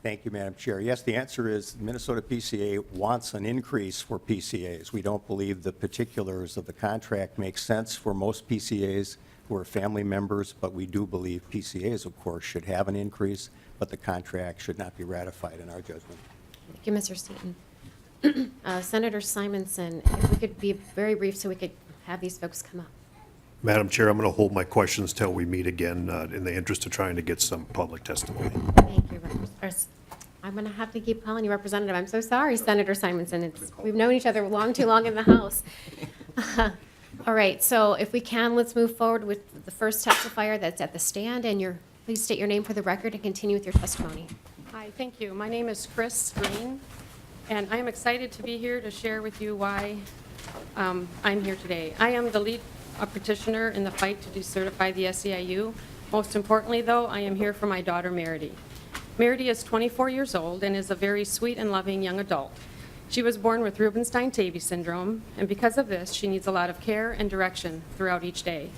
Thank you, Madam Chair. Yes, the answer is Minnesota PCA wants an increase for PCAs. We don't believe the particulars of the contract make sense for most PCAs who are family members, but we do believe PCAs, of course, should have an increase, but the contract should not be ratified in our judgment. Thank you, Mr. Seaton. Senator Simonson, if we could be very brief so we could have these folks come up. Madam Chair, I'm going to hold my questions till we meet again in the interest of trying to get some public testimony. Thank you, I'm going to have to keep calling you Representative. I'm so sorry, Senator Simonson. We've known each other too long in the House. All right, so if we can, let's move forward with the first testifier that's at the stand, and please state your name for the record and continue with your testimony. Hi, thank you. My name is Chris Green, and I am excited to be here to share with you why I'm here today. I am the lead petitioner in the fight to decertify the SEIU. Most importantly, though, I am here for my daughter, Meredy. Meredy is 24 years old and is a very sweet and loving young adult. She was born with Rubinstein-Tavy syndrome, and because of this, she needs a lot of care and direction throughout each day.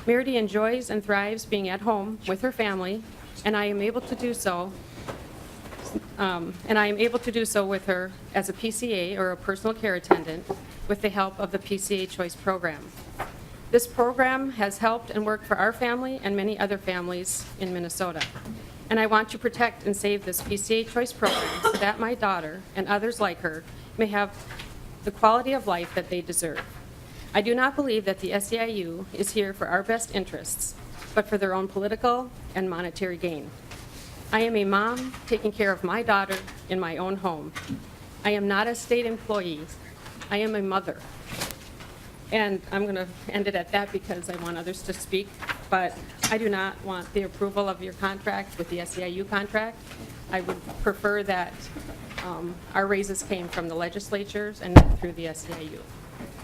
Meredy enjoys and thrives being at home with her family, and I am able to do so with her as a PCA, or a personal care attendant, with the help of the PCA Choice Program. This program has helped and worked for our family and many other families in Minnesota. And I want to protect and save this PCA Choice Program so that my daughter and others like her may have the quality of life that they deserve. I do not believe that the SEIU is here for our best interests, but for their own political and monetary gain. I am a mom taking care of my daughter in my own home. I am not a state employee. I am a mother. And I'm going to end it at that because I want others to speak, but I do not want the approval of your contract with the SEIU contract. I would prefer that our raises came from the legislatures and not through the SEIU.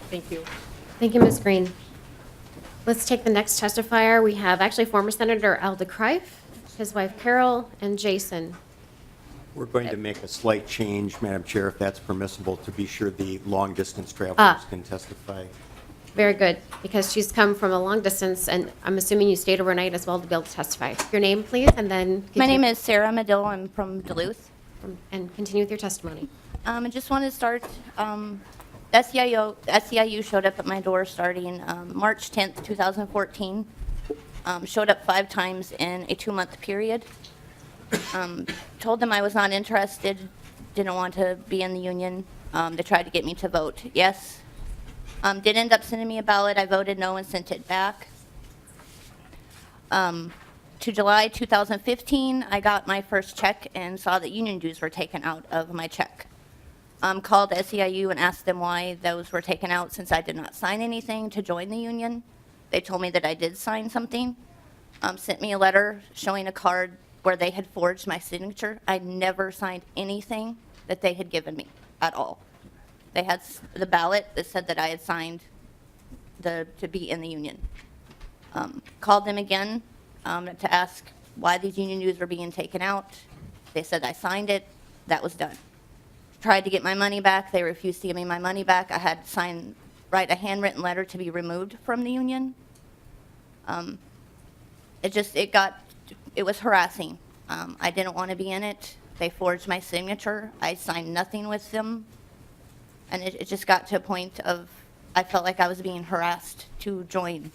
Thank you. Thank you, Ms. Green. Let's take the next testifier. We have actually former Senator Alda Kreif, his wife Carol, and Jason. We're going to make a slight change, Madam Chair, if that's permissible, to be sure the long-distance travelers can testify. Very good, because she's come from a long distance, and I'm assuming you stayed overnight as well to be able to testify. Your name, please, and then My name is Sarah Medill. I'm from Duluth. And continue with your testimony. I just wanted to start, SEIU showed up at my door starting March 10th, 2014. Showed up 5 times in a 2-month period. Told them I was not interested, didn't want to be in the union. They tried to get me to vote yes. Did end up sending me a ballot. I voted no and sent it back. To July 2015, I got my first check and saw that union dues were taken out of my check. Called SEIU and asked them why those were taken out since I did not sign anything to join the union. They told me that I did sign something. Sent me a letter showing a card where they had forged my signature. I never signed anything that they had given me at all. They had the ballot that said that I had signed to be in the union. Called them again to ask why these union dues were being taken out. They said I signed it. That was done. Tried to get my money back. They refused to give me my money back. I had to write a handwritten letter to be removed from the union. It was harassing. I didn't want to be in it. They forged my signature. I signed nothing with them. And it just got to a point of, I felt like I was being harassed to join.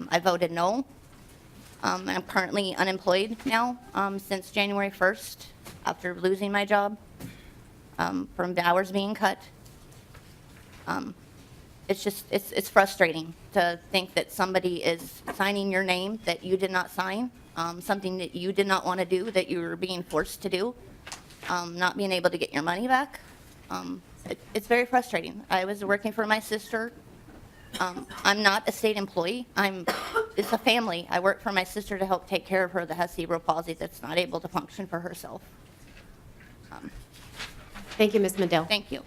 I voted no. I'm currently unemployed now since January 1st after losing my job from the hours being cut. It's frustrating to think that somebody is signing your name that you did not sign, something that you did not want to do, that you were being forced to do, not being able to get your money back. It's very frustrating. I was working for my sister. I'm not a state employee. It's a family. I work for my sister to help take care of her that has cerebral palsy that's not able to function for herself. Thank you, Ms. Medill. Thank you.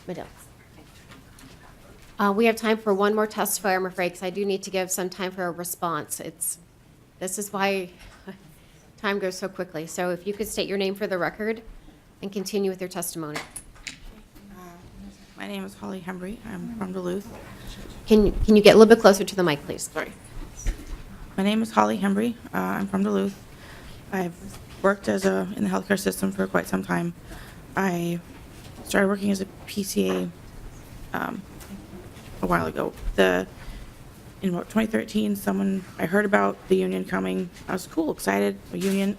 Medill. We have time for one more testifier, I'm afraid, because I do need to give some time for a response. This is why time goes so quickly. So if you could state your name for the record and continue with your testimony. My name is Holly Hembry. I'm from Duluth. Can you get a little bit closer to the mic, please? Sorry. My name is Holly Hembry. I'm from Duluth. I've worked in the healthcare system for quite some time. I started working as a PCA a while ago. In about 2013, I heard about the union coming. I was cool, excited, a union.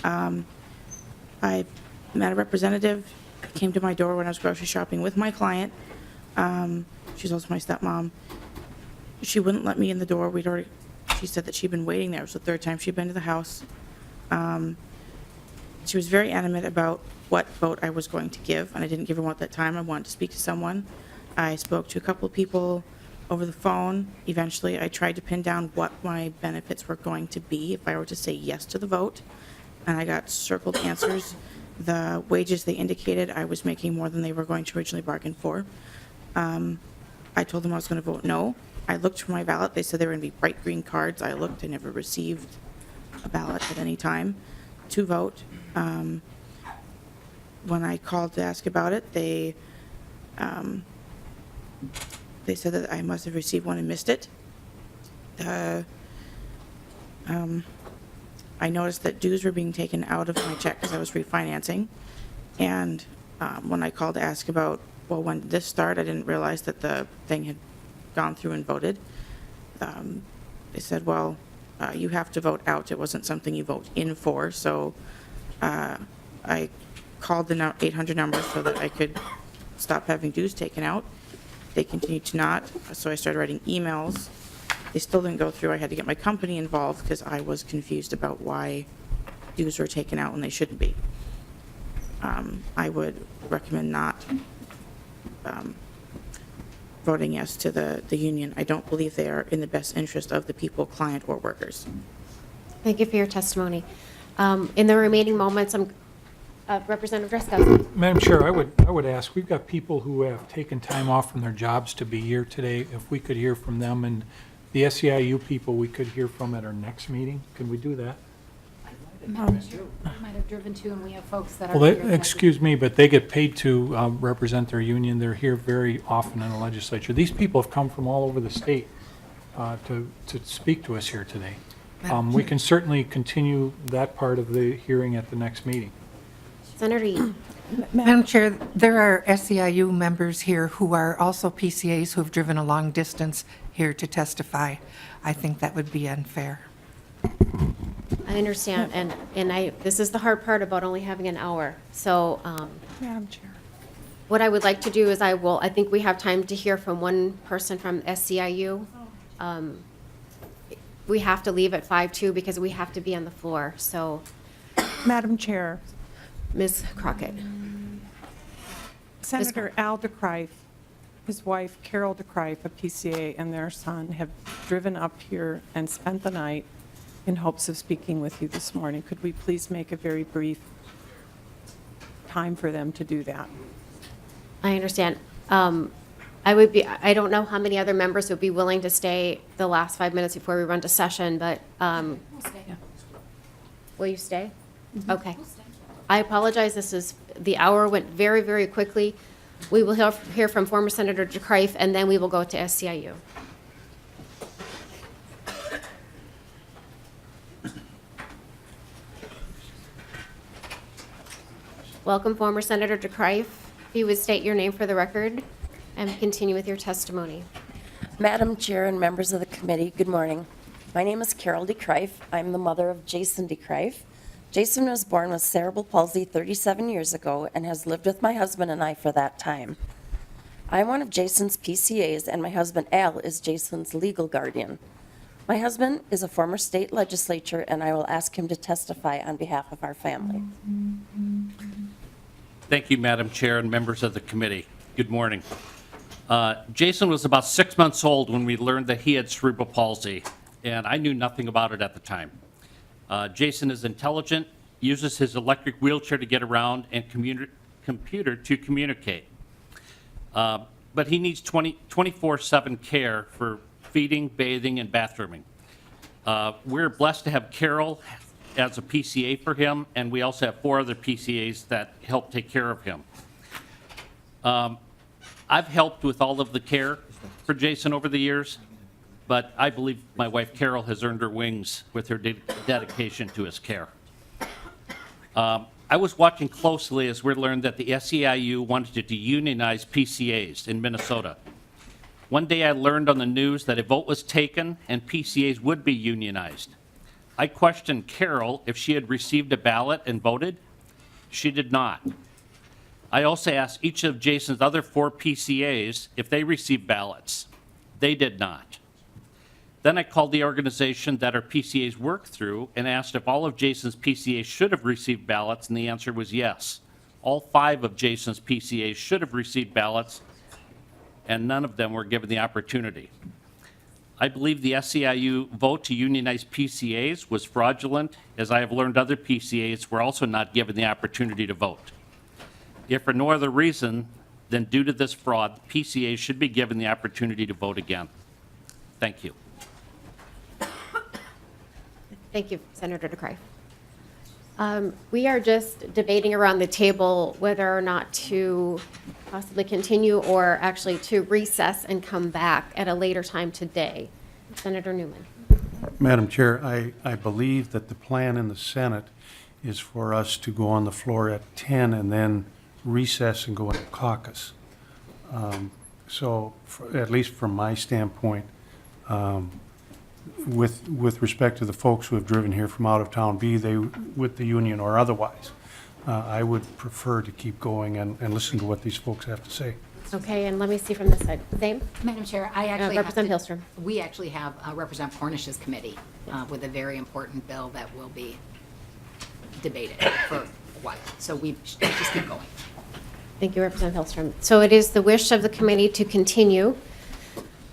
I met a representative, came to my door when I was grocery shopping with my client. She's also my stepmom. She wouldn't let me in the door. She said that she'd been waiting there. It was the third time she'd been to the house. She was very adamant about what vote I was going to give, and I didn't give her one at that time. I wanted to speak to someone. I spoke to a couple of people over the phone. Eventually, I tried to pin down what my benefits were going to be if I were to say yes to the vote, and I got circled answers. The wages they indicated, I was making more than they were going to originally bargain for. I told them I was going to vote no. I looked for my ballot. They said they were going to be bright green cards. I looked. I never received a ballot at any time to vote. When I called to ask about it, they said that I must have received one and missed it. I noticed that dues were being taken out of my check because I was refinancing. And when I called to ask about, well, when did this start, I didn't realize that the thing had gone through and voted. They said, well, you have to vote out. It wasn't something you vote in for. So I called the 800 number so that I could stop having dues taken out. They continued to not, so I started writing emails. They still didn't go through. I had to get my company involved because I was confused about why dues were taken out when they shouldn't be. I would recommend not voting yes to the union. I don't believe they are in the best interest of the people, client, or workers. Thank you for your testimony. In the remaining moments, Representative Driscoll. Madam Chair, I would ask, we've got people who have taken time off from their jobs to be here today. If we could hear from them, and the SEIU people we could hear from at our next meeting. Can we do that? Might have driven to, and we have folks that are. Well, here. excuse me, but they get paid to represent their union. They're here very often in the legislature. These people have come from all over the state to speak to us here today. We can certainly continue that part of the hearing at the next meeting. Senator Eaton. Madam Chair, there are SEIU members here who are also PCAs who have driven a long distance here to testify. I think that would be unfair. I understand, and this is the hard part about only having an hour. So, Madam Chair. what I would like to do is I think we have time to hear from one person from SEIU. We have to leave at 5:02 because we have to be on the floor. So, Madam Chair, Ms. Crockett. Senator Al DeCrife, his wife Carol DeCrife, a PCA, and their son have driven up here and spent the night in hopes of speaking with you this morning. Could we please make a very brief time for them to do that? I understand. I don't know how many other members would be willing to stay the last 5 minutes before we run to session, but, will you stay? Okay. I apologize, the hour went very, very quickly. We will hear from former Senator DeCrife, and then we will go to SCIU. Welcome, former Senator DeCrife. If you would state your name for the record and continue with your testimony. Madam Chair and members of the committee, good morning. My name is Carol DeCrife. I'm the mother of Jason DeCrife. Jason was born with cerebral palsy 37 years ago and has lived with my husband and I for that time. I'm one of Jason's PCAs, and my husband Al is Jason's legal guardian. My husband is a former state legislator, and I will ask him to testify on behalf of our family. Thank you, Madam Chair and members of the committee. Good morning. Jason was about 6 months old when we learned that he had cerebral palsy, and I knew nothing about it at the time. Jason is intelligent, uses his electric wheelchair to get around, and computer to communicate. But he needs 24/7 care for feeding, bathing, and bathrooming. We're blessed to have Carol as a PCA for him, and we also have 4 other PCAs that help take care of him. I've helped with all of the care for Jason over the years, but I believe my wife Carol has earned her wings with her dedication to his care. I was watching closely as we learned that the SEIU wanted to unionize PCAs in Minnesota. One day I learned on the news that a vote was taken and PCAs would be unionized. I questioned Carol if she had received a ballot and voted. She did not. I also asked each of Jason's other 4 PCAs if they received ballots. They did not. Then I called the organization that our PCAs work through and asked if all of Jason's PCAs should have received ballots, and the answer was yes. All 5 of Jason's PCAs should have received ballots, and none of them were given the opportunity. I believe the SEIU vote to unionize PCAs was fraudulent, as I have learned other PCAs were also not given the opportunity to vote. If for no other reason than due to this fraud, PCAs should be given the opportunity to vote again. Thank you. Thank you, Senator DeCrife. We are just debating around the table whether or not to possibly continue or actually to recess and come back at a later time today. Senator Newman. Madam Chair, I believe that the plan in the Senate is for us to go on the floor at 10 and then recess and go into caucus. So at least from my standpoint, with respect to the folks who have driven here from out of town, be they with the union or otherwise, I would prefer to keep going and listen to what these folks have to say. Okay, and let me see from this side. Same? Madam Chair, I actually Representative Hillstrom. We actually have Representative Cornish's committee with a very important bill that will be debated for a while. So we should just keep going. Thank you, Representative Hillstrom. So it is the wish of the committee to continue.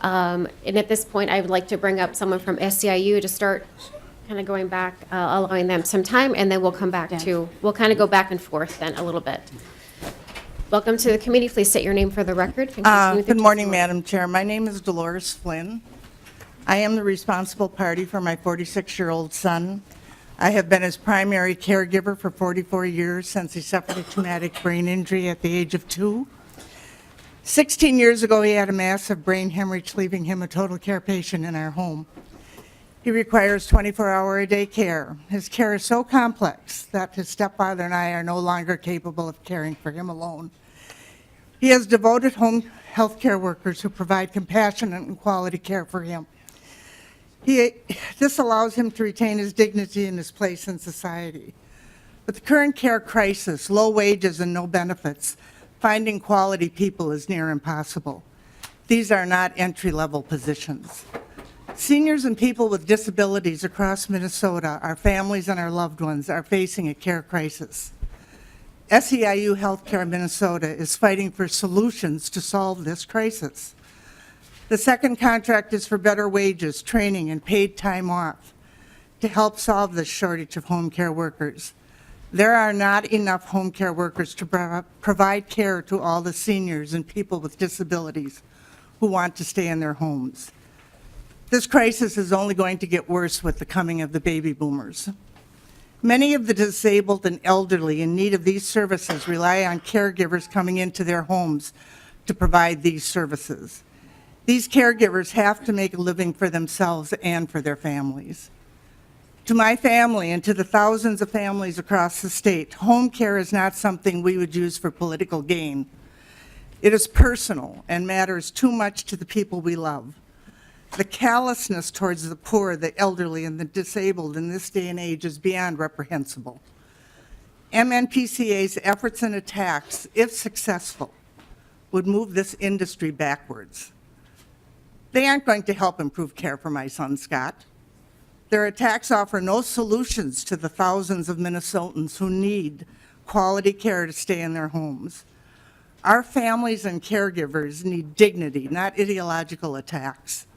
And at this point, I would like to bring up someone from SEIU to start kind of going back, allowing them some time, and then we'll come back to, we'll kind of go back and forth then a little bit. Welcome to the committee. Please state your name for the record. And continue with your Good morning, testimony. Madam Chair. My name is Dolores Flynn. I am the responsible party for my 46-year-old son. I have been his primary caregiver for 44 years since he suffered a traumatic brain injury at the age of 2. 16 years ago, he had a massive brain hemorrhage, leaving him a total care patient in our home. He requires 24-hour-a-day care. His care is so complex that his stepfather and I are no longer capable of caring for him alone. He has devoted home health care workers who provide compassionate and quality care for him. This allows him to retain his dignity and his place in society. With the current care crisis, low wages and no benefits, finding quality people is near impossible. These are not entry-level positions. Seniors and people with disabilities across Minnesota, our families and our loved ones, are facing a care crisis. SEIU Healthcare Minnesota is fighting for solutions to solve this crisis. The second contract is for better wages, training, and paid time off to help solve this shortage of home care workers. There are not enough home care workers to provide care to all the seniors and people with disabilities who want to stay in their homes. This crisis is only going to get worse with the coming of the baby boomers. Many of the disabled and elderly in need of these services rely on caregivers coming into their homes to provide these services. These caregivers have to make a living for themselves and for their families. To my family and to the thousands of families across the state, home care is not something we would use for political gain. It is personal and matters too much to the people we love. The callousness towards the poor, the elderly, and the disabled in this day and age is beyond reprehensible. MNPCA's efforts and attacks, if successful, would move this industry backwards. They aren't going to help improve care for my son, Scott. Their attacks offer no solutions to the thousands of Minnesotans who need quality care to stay in their homes. Our families and caregivers need dignity, not ideological attacks.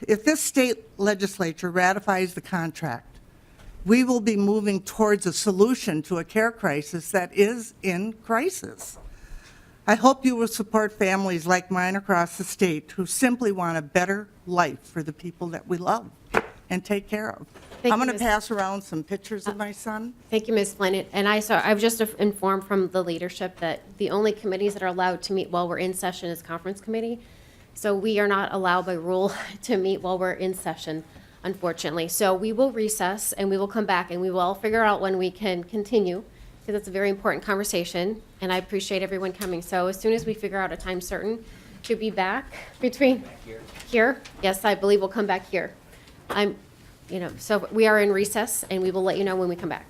If this state legislature ratifies the contract, we will be moving towards a solution to a care crisis that is in crisis. I hope you will support families like mine across the state who simply want a better life for the people that we love and take care of. Thank I'm you, going to Ms. pass around some pictures of my son. Thank you, Ms. Flynn. And I was just informed from the leadership that the only committees that are allowed to meet while we're in session is conference committee. So we are not allowed by rule to meet while we're in session, unfortunately. So we will recess and we will come back and we will figure out when we can continue, because it's a very important conversation and I appreciate everyone coming. So as soon as we figure out a time certain to be back between here, yes, I believe we'll come back here. So we are in recess and we will let you know when we come back.